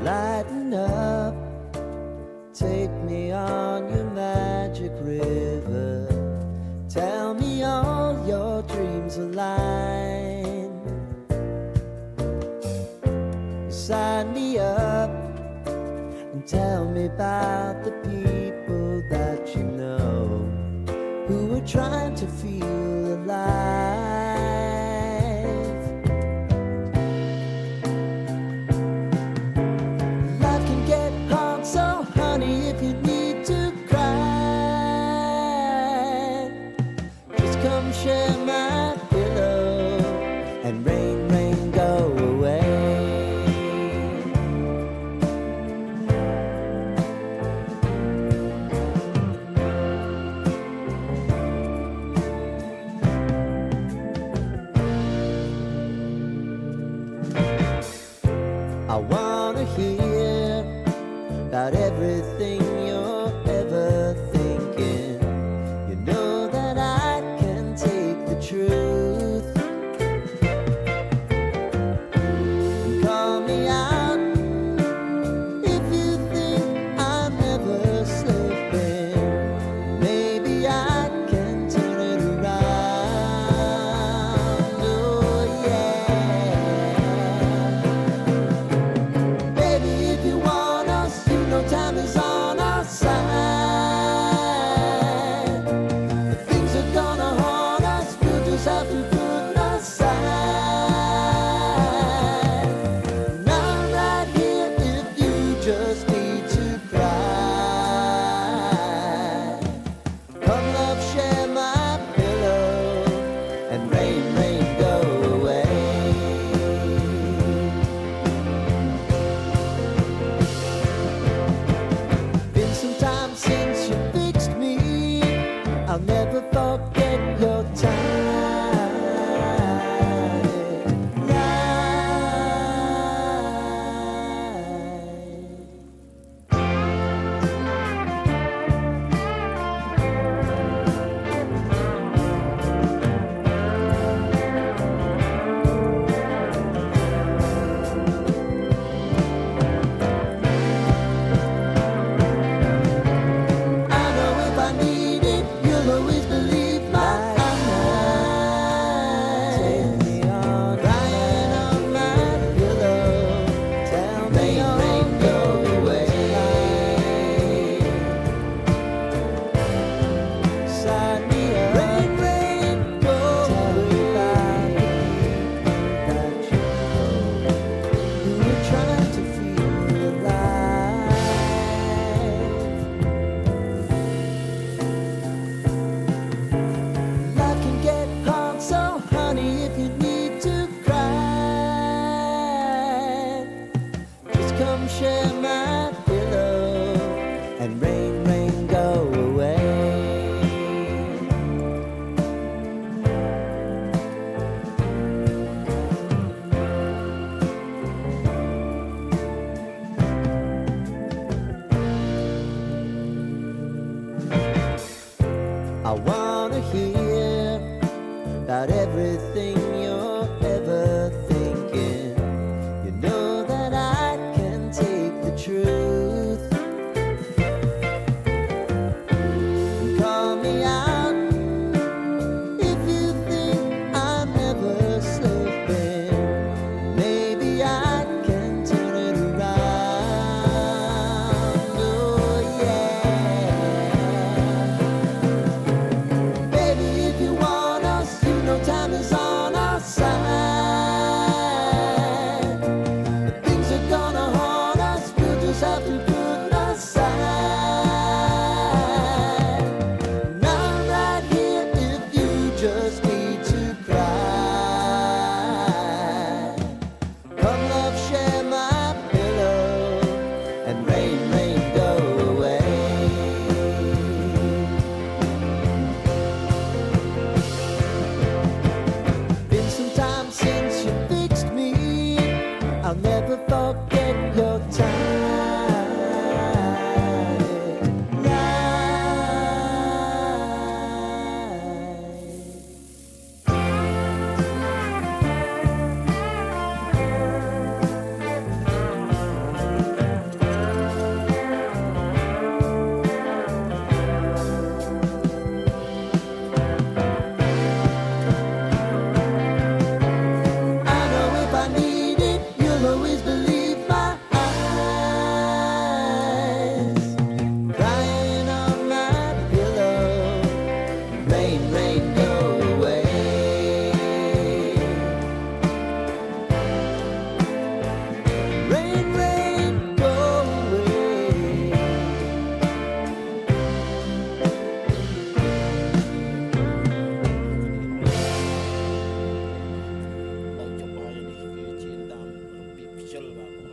Lighten up, take me on your magic river. Tell me all your dreams align. Sign me up and tell me about the people that you know who are trying to feel alive. Life can get hard, so honey, if you need to cry, just come share my pillow and rain, rain, go away. I wanna hear about everything you're ever thinking. You know that I can take the truth. Call me out if you think I'm ever slipping. Maybe I can turn it around. Oh yeah. Baby, if you want us, you know time is on our side. If things are gonna haunt us, we'll just have to put aside. And I'm right here if you just need to cry. Come love, share my pillow and rain, rain, go away. Been some time since you fixed me. I'll never forget your time. I know if I need it, you'll always believe my eyes. Take me on, crying on my pillow. Tell me rain, go away. Sign me up, rain, rain, go away. Tell me about the people that you know who are trying to feel alive. Life can get hard, so honey, if you need to cry, just come share my pillow and rain, rain, go away. I wanna hear about everything you're ever thinking. You know that I can take the truth. Call me out if you think I'm ever slipping. Maybe I can turn it around. Oh yeah. Baby, if you want us, you know time is on our side. If things are gonna haunt us, we'll just have to put aside. And I'm right here if you just need to cry. Come love, share my pillow and rain, rain, go away. Been some time since you fixed me. I'll never forget your time. special ba mo?